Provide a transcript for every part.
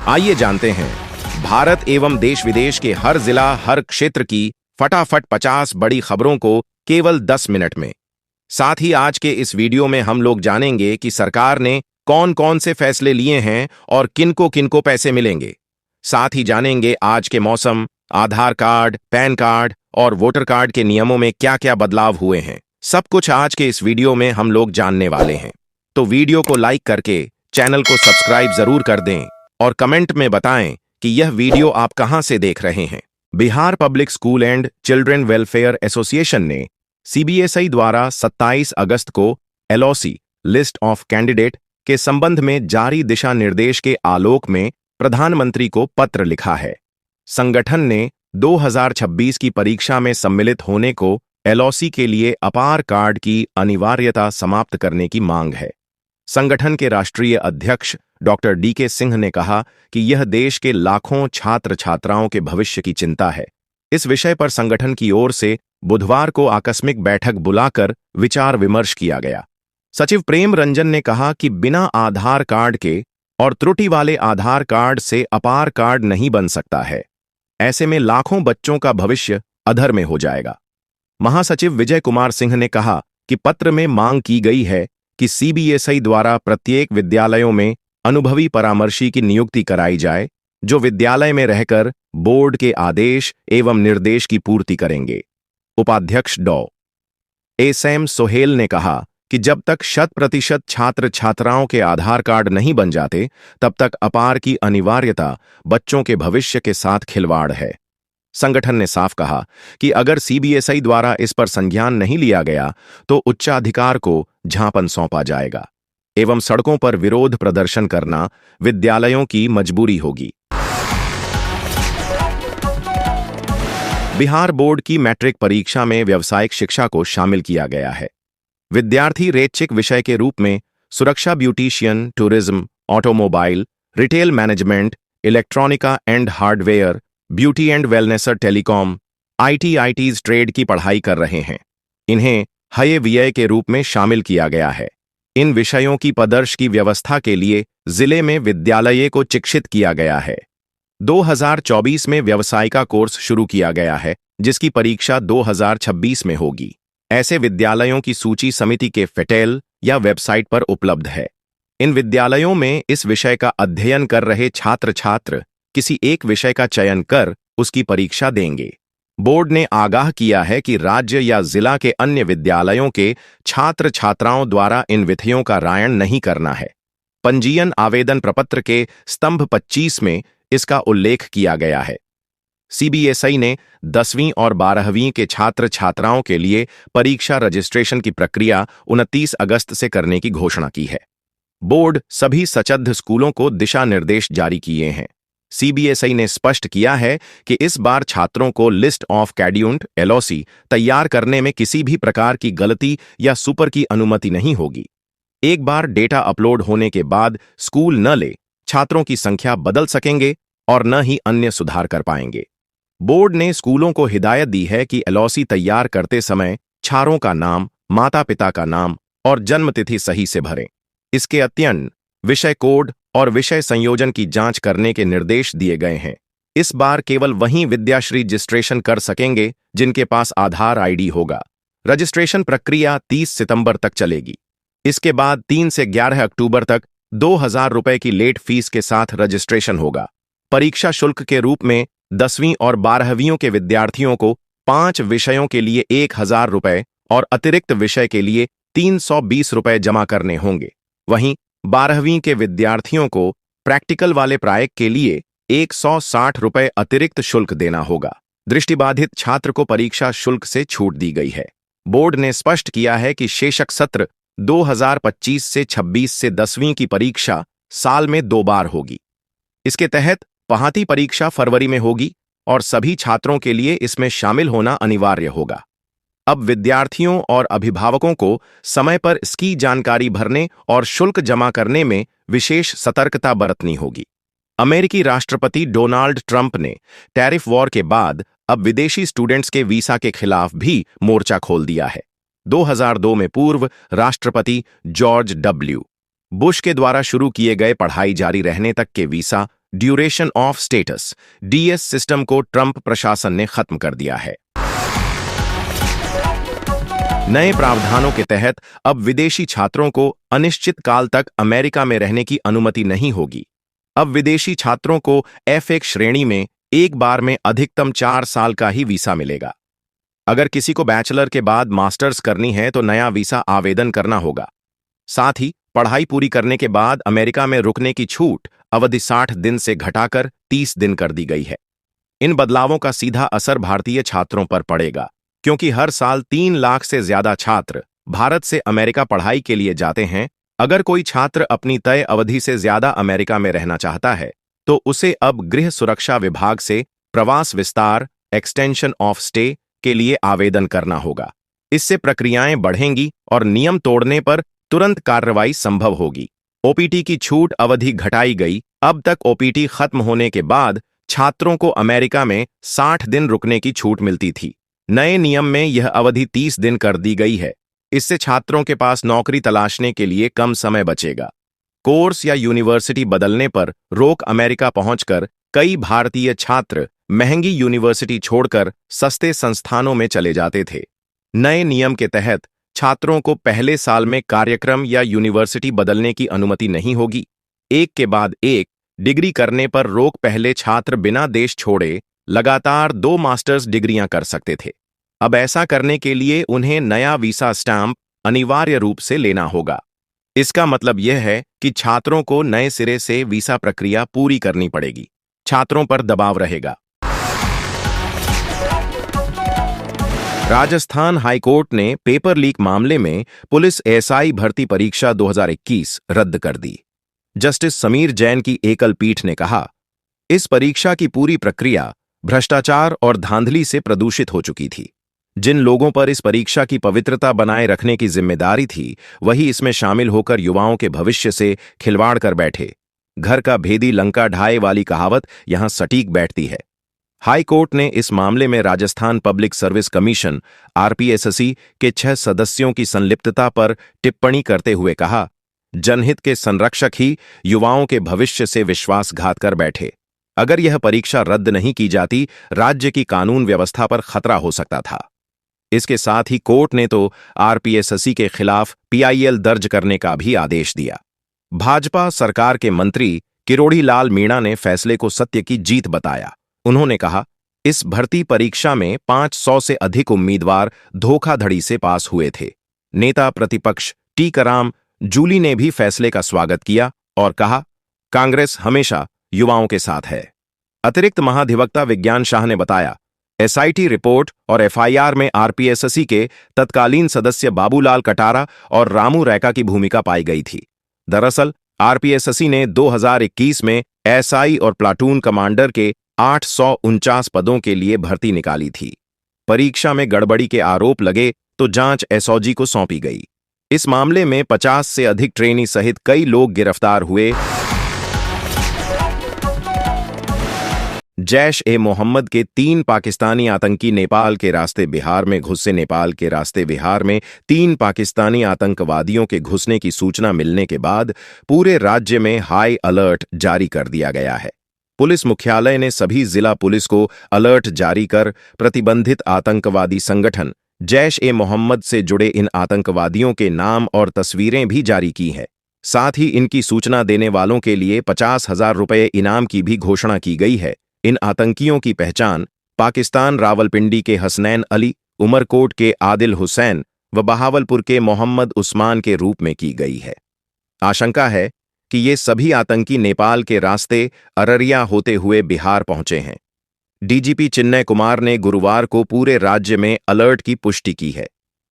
आइए जानते हैं भारत एवं देश विदेश के हर जिला हर क्षेत्र की फटाफट 50 बड़ी खबरों को केवल 10 मिनट में। साथ ही आज के इस वीडियो में हम लोग जानेंगे कि सरकार ने कौन कौन से फैसले लिए हैं और किनको पैसे मिलेंगे। साथ ही जानेंगे आज के मौसम, आधार कार्ड, पैन कार्ड और वोटर कार्ड के नियमों में क्या क्या बदलाव हुए हैं। सब कुछ आज के इस वीडियो में हम लोग जानने वाले हैं। तो वीडियो को लाइक करके चैनल को सब्सक्राइब जरूर कर दें और कमेंट में बताएं कि यह वीडियो आप कहां से देख रहे हैं। Bihar public school and children welfare association ने सीबीएसई द्वारा 27 अगस्त को एलओसी लिस्ट ऑफ कैंडिडेट के संबंध में जारी दिशा निर्देश के आलोक में प्रधानमंत्री को पत्र लिखा है। संगठन ने 2026 की परीक्षा में सम्मिलित होने को एलओसी के लिए अपार कार्ड की अनिवार्यता समाप्त करने की मांग है। संगठन के राष्ट्रीय अध्यक्ष डॉक्टर डीके सिंह ने कहा कि यह देश के लाखों छात्र छात्राओं के भविष्य की चिंता है। इस विषय पर संगठन की ओर से बुधवार को आकस्मिक बैठक बुलाकर विचार विमर्श किया गया। सचिव प्रेम रंजन ने कहा कि बिना आधार कार्ड के और त्रुटि वाले आधार कार्ड से अपार कार्ड नहीं बन सकता है। ऐसे में लाखों बच्चों का भविष्य अधर में हो जाएगा। महासचिव विजय कुमार सिंह ने कहा कि पत्र में मांग की गई है कि सीबीएसई द्वारा प्रत्येक विद्यालयों में अनुभवी परामर्शी की नियुक्ति कराई जाए, जो विद्यालय में रहकर बोर्ड के आदेश एवं निर्देश की पूर्ति करेंगे। उपाध्यक्ष डॉ. एसएम सोहेल ने कहा कि जब तक 100% छात्र छात्राओं के आधार कार्ड नहीं बन जाते, तब तक अपार की अनिवार्यता बच्चों के भविष्य के साथ खिलवाड़ है। संगठन ने साफ कहा कि अगर सीबीएसई द्वारा इस पर संज्ञान नहीं लिया गया तो उच्चाधिकार को झांपन सौंपा जाएगा एवं सड़कों पर विरोध प्रदर्शन करना विद्यालयों की मजबूरी होगी। बिहार बोर्ड की मैट्रिक परीक्षा में व्यावसायिक शिक्षा को शामिल किया गया है। विद्यार्थी रैचिक विषय के रूप में सुरक्षा, beautician, tourism, automobile, retail management, electronics and hardware, beauty and wellness, telecom, ITs trade की पढ़ाई कर रहे हैं। इन्हें हये व्यय के रूप में शामिल किया गया है। इन विषयों की पदर्श की व्यवस्था के लिए जिले में विद्यालय को शिक्षित किया गया है। 2024 में व्यवसायिका कोर्स शुरू किया गया है, जिसकी परीक्षा 2026 में होगी। ऐसे विद्यालयों की सूची समिति के फेटेल या वेबसाइट पर उपलब्ध है। इन विद्यालयों में इस विषय का अध्ययन कर रहे छात्र छात्र किसी एक विषय का चयन कर उसकी परीक्षा देंगे। बोर्ड ने आगाह किया है कि राज्य या जिला के अन्य विद्यालयों के छात्र छात्राओं द्वारा इन विषयों का रायन नहीं करना है। पंजीयन आवेदन प्रपत्र के स्तंभ 25 में इसका उल्लेख किया गया है। सीबीएसई ने 10वीं और 12वीं के छात्र छात्राओं के लिए परीक्षा रजिस्ट्रेशन की प्रक्रिया 29 अगस्त से करने की घोषणा की है। बोर्ड सभी सचद्ध स्कूलों को दिशा निर्देश जारी किए हैं। सीबीएसई ने स्पष्ट किया है कि इस बार छात्रों को लिस्ट ऑफ कैंडिडेट एलओसी तैयार करने में किसी भी प्रकार की गलती या सुपर की अनुमति नहीं होगी। एक बार डेटा अपलोड होने के बाद स्कूल न ले छात्रों की संख्या बदल सकेंगे और न ही अन्य सुधार कर पाएंगे। बोर्ड ने स्कूलों को हिदायत दी है कि एलओसी तैयार करते समय छात्रों का नाम, माता पिता का नाम और जन्मतिथि सही से भरें। इसके अत्यंत विषय कोड और विषय संयोजन की जांच करने के निर्देश दिए गए हैं। इस बार केवल वहीं विद्याश्री रजिस्ट्रेशन कर सकेंगे जिनके पास आधार आईडी होगा। रजिस्ट्रेशन प्रक्रिया 30 सितंबर तक चलेगी। इसके बाद 3 से 11 अक्टूबर तक 2000 रुपए की लेट फीस के साथ रजिस्ट्रेशन होगा। परीक्षा शुल्क के रूप में 10वीं और 12वीं के विद्यार्थियों को 5 विषयों के लिए 1000 रुपए और अतिरिक्त विषय के लिए 320 रुपए जमा करने होंगे। वहीं 12वीं के विद्यार्थियों को प्रैक्टिकल वाले प्रायिक के लिए 160 रुपए अतिरिक्त शुल्क देना होगा। दृष्टिबाधित छात्र को परीक्षा शुल्क से छूट दी गई है। बोर्ड ने स्पष्ट किया है कि शेषक सत्र 2025 से 26 से 10वीं की परीक्षा साल में 2 बार होगी। इसके तहत पहाती परीक्षा फरवरी में होगी और सभी छात्रों के लिए इसमें शामिल होना अनिवार्य होगा। अब विद्यार्थियों और अभिभावकों को समय पर इसकी जानकारी भरने और शुल्क जमा करने में विशेष सतर्कता बरतनी होगी। अमेरिकी राष्ट्रपति डोनाल्ड ट्रंप ने टैरिफ वॉर के बाद अब विदेशी स्टूडेंट्स के वीसा के खिलाफ भी मोर्चा खोल दिया है। 2002 में पूर्व राष्ट्रपति जॉर्ज डब्ल्यू बुश के द्वारा शुरू किए गए पढ़ाई जारी रहने तक के visa duration of status DS system को ट्रंप प्रशासन ने खत्म कर दिया है। नए प्रावधानों के तहत अब विदेशी छात्रों को अनिश्चित काल तक अमेरिका में रहने की अनुमति नहीं होगी। अब विदेशी छात्रों को F1 श्रेणी में एक बार में अधिकतम 4 साल का ही वीसा मिलेगा। अगर किसी को बैचलर के बाद मास्टर्स करनी है तो नया वीसा आवेदन करना होगा। साथ ही पढ़ाई पूरी करने के बाद अमेरिका में रुकने की छूट अवधि 60 दिन से घटाकर 30 दिन कर दी गई है। इन बदलावों का सीधा असर भारतीय छात्रों पर पड़ेगा, क्योंकि हर साल 3 लाख से ज्यादा छात्र भारत से अमेरिका पढ़ाई के लिए जाते हैं। अगर कोई छात्र अपनी तय अवधि से ज्यादा अमेरिका में रहना चाहता है तो उसे अब गृह सुरक्षा विभाग से प्रवास विस्तार एक्सटेंशन ऑफ स्टे के लिए आवेदन करना होगा। इससे प्रक्रियाएं बढ़ेंगी और नियम तोड़ने पर तुरंत कार्रवाई संभव होगी। ओपीटी की छूट अवधि घटाई गई। अब तक ओपीटी खत्म होने के बाद छात्रों को अमेरिका में 60 दिन रुकने की छूट मिलती थी। नए नियम में यह अवधि 30 दिन कर दी गई है। इससे छात्रों के पास नौकरी तलाशने के लिए कम समय बचेगा। कोर्स या यूनिवर्सिटी बदलने पर रोक अमेरिका पहुंचकर कई भारतीय छात्र महंगी यूनिवर्सिटी छोड़कर सस्ते संस्थानों में चले जाते थे। नए नियम के तहत छात्रों को पहले साल में कार्यक्रम या यूनिवर्सिटी बदलने की अनुमति नहीं होगी। एक के बाद एक डिग्री करने पर रोक पहले छात्र बिना देश छोड़े लगातार 2 मास्टर्स डिग्रियां कर सकते थे। अब ऐसा करने के लिए उन्हें नया वीसा स्टैंप अनिवार्य रूप से लेना होगा। इसका मतलब यह है कि छात्रों को नए सिरे से वीसा प्रक्रिया पूरी करनी पड़ेगी। छात्रों पर दबाव रहेगा। राजस्थान हाईकोर्ट ने पेपर लीक मामले में पुलिस एएसआई भर्ती परीक्षा 2021 रद्द कर दी। जस्टिस समीर जैन की एकल पीठ ने कहा, इस परीक्षा की पूरी प्रक्रिया भ्रष्टाचार और धांधली से प्रदूषित हो चुकी थी। जिन लोगों पर इस परीक्षा की पवित्रता बनाए रखने की जिम्मेदारी थी, वही इसमें शामिल होकर युवाओं के भविष्य से खिलवाड़ कर बैठे। घर का भेदी लंका ढाए वाली कहावत यहां सटीक बैठती है। हाई कोर्ट ने इस मामले में Rajasthan public service commission RPSC के 6 सदस्यों की संलिप्तता पर टिप्पणी करते हुए कहा, जनहित के संरक्षक ही युवाओं के भविष्य से विश्वासघात कर बैठे। अगर यह परीक्षा रद्द नहीं की जाती, राज्य की कानून व्यवस्था पर खतरा हो सकता था। इसके साथ ही कोर्ट ने तो आरपीएससी के खिलाफ पीआईएल दर्ज करने का भी आदेश दिया। भाजपा सरकार के मंत्री किरोड़ी लाल मीणा ने फैसले को सत्य की जीत बताया। उन्होंने कहा, इस भर्ती परीक्षा में 500 से अधिक उम्मीदवार धोखाधड़ी से पास हुए थे। नेता प्रतिपक्ष टीकाराम जूली ने भी फैसले का स्वागत किया और कहा, कांग्रेस हमेशा युवाओं के साथ है। अतिरिक्त महाधिवक्ता विज्ञान शाह ने बताया, एसआईटी रिपोर्ट और एफआईआर में आरपीएससी के तत्कालीन सदस्य बाबूलाल कटारा और रामू रैका की भूमिका पाई गई थी। दरअसल आरपीएससी ने 2021 में एसआई और प्लाटून कमांडर के 849 पदों के लिए भर्ती निकाली थी। परीक्षा में गड़बड़ी के आरोप लगे तो जांच एसओजी को सौंपी गई। इस मामले में 50 से अधिक ट्रेनी सहित कई लोग गिरफ्तार हुए। जैश-ए-मोहम्मद के 3 पाकिस्तानी आतंकी नेपाल के रास्ते बिहार में घुसे। नेपाल के रास्ते बिहार में 3 पाकिस्तानी आतंकवादियों के घुसने की सूचना मिलने के बाद पूरे राज्य में हाई अलर्ट जारी कर दिया गया है। पुलिस मुख्यालय ने सभी जिला पुलिस को अलर्ट जारी कर प्रतिबंधित आतंकवादी संगठन जैश-ए-मोहम्मद से जुड़े इन आतंकवादियों के नाम और तस्वीरें भी जारी की हैं। साथ ही इनकी सूचना देने वालों के लिए 50,000 रुपये इनाम की भी घोषणा की गई है। इन आतंकियों की पहचान पाकिस्तान रावलपिंडी के हसनैन अली, उमरकोट के आदिल हुसैन व बहावलपुर के मोहम्मद उस्मान के रूप में की गई है। आशंका है कि ये सभी आतंकी नेपाल के रास्ते अररिया होते हुए बिहार पहुंचे हैं। डीजीपी चिन्मय कुमार ने गुरुवार को पूरे राज्य में अलर्ट की पुष्टि की है।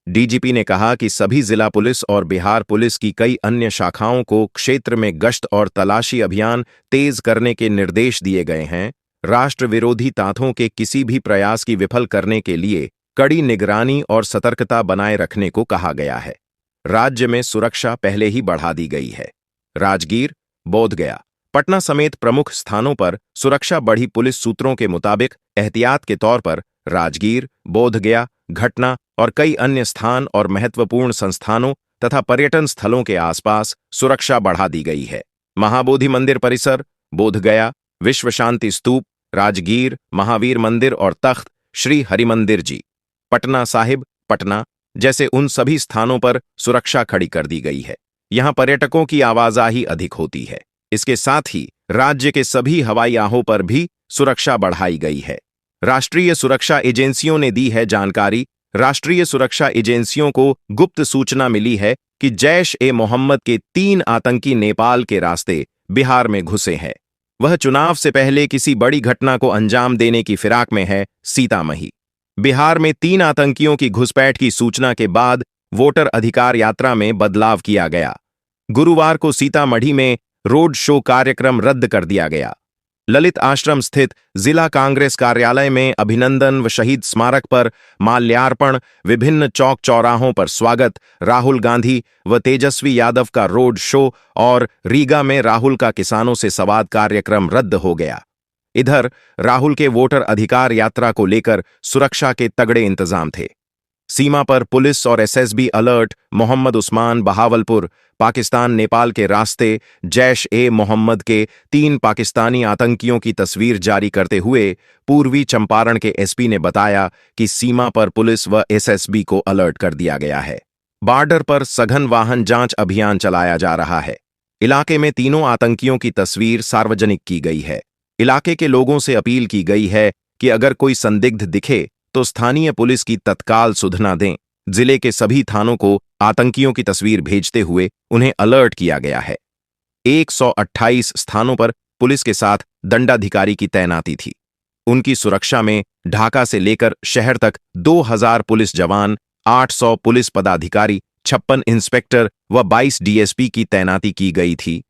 डीजीपी ने कहा कि सभी जिला पुलिस और बिहार पुलिस की कई अन्य शाखाओं को क्षेत्र में गश्त और तलाशी अभियान तेज करने के निर्देश दिए गए हैं। राष्ट्र विरोधी तत्वों के किसी भी प्रयास की विफल करने के लिए कड़ी निगरानी और सतर्कता बनाए रखने को कहा गया है। राज्य में सुरक्षा पहले ही बढ़ा दी गई है। राजगीर, बोधगया, पटना समेत प्रमुख स्थानों पर सुरक्षा बढ़ी। पुलिस सूत्रों के मुताबिक एहतियात के तौर पर राजगीर, बोधगया, घटना और कई अन्य स्थान और महत्वपूर्ण संस्थानों तथा पर्यटन स्थलों के आसपास सुरक्षा बढ़ा दी गई है। महाबोधि मंदिर परिसर, बोधगया, विश्व शांति स्तूप, राजगीर, महावीर मंदिर और तख्त श्री हरिमंदिर जी, पटना साहिब, पटना जैसे उन सभी स्थानों पर सुरक्षा खड़ी कर दी गई है। यहां पर्यटकों की आवाजाही अधिक होती है। इसके साथ ही राज्य के सभी हवाई अड्डों पर भी सुरक्षा बढ़ाई गई है। राष्ट्रीय सुरक्षा एजेंसियों ने दी है जानकारी। राष्ट्रीय सुरक्षा एजेंसियों को गुप्त सूचना मिली है कि जैश-ए-मोहम्मद के 3 आतंकी नेपाल के रास्ते बिहार में घुसे हैं। वह चुनाव से पहले किसी बड़ी घटना को अंजाम देने की फिराक में है सीतामढ़ी। बिहार में 3 आतंकियों की घुसपैठ की सूचना के बाद वोटर अधिकार यात्रा में बदलाव किया गया। गुरुवार को सीतामढ़ी में रोड शो कार्यक्रम रद्द कर दिया गया। ललित आश्रम स्थित जिला कांग्रेस कार्यालय में अभिनंदन व शहीद स्मारक पर माल्यार्पण, विभिन्न चौक चौराहों पर स्वागत, राहुल गांधी व तेजस्वी यादव का रोड शो और रीगा में राहुल का किसानों से संवाद कार्यक्रम रद्द हो गया। इधर राहुल के वोटर अधिकार यात्रा को लेकर सुरक्षा के तगड़े इंतजाम थे। सीमा पर पुलिस और एसएसबी अलर्ट। मोहम्मद उस्मान बहावलपुर, पाकिस्तान नेपाल के रास्ते जैश-ए-मोहम्मद के 3 पाकिस्तानी आतंकियों की तस्वीर जारी करते हुए पूर्वी चंपारण के एसपी ने बताया कि सीमा पर पुलिस व एसएसबी को अलर्ट कर दिया गया है। बॉर्डर पर सघन वाहन जांच अभियान चलाया जा रहा है। इलाके में तीनों आतंकियों की तस्वीर सार्वजनिक की गई है। इलाके के लोगों से अपील की गई है कि अगर कोई संदिग्ध दिखे तो स्थानीय पुलिस की तत्काल सूचना दें। जिले के सभी थानों को आतंकियों की तस्वीर भेजते हुए उन्हें अलर्ट किया गया है। 128 स्थानों पर पुलिस के साथ दंडाधिकारी की तैनाती थी। उनकी सुरक्षा में ढाका से लेकर शहर तक 2000 पुलिस जवान, 800 पुलिस पदाधिकारी, 56 इंस्पेक्टर व 22 डीएसपी की तैनाती की गई थी।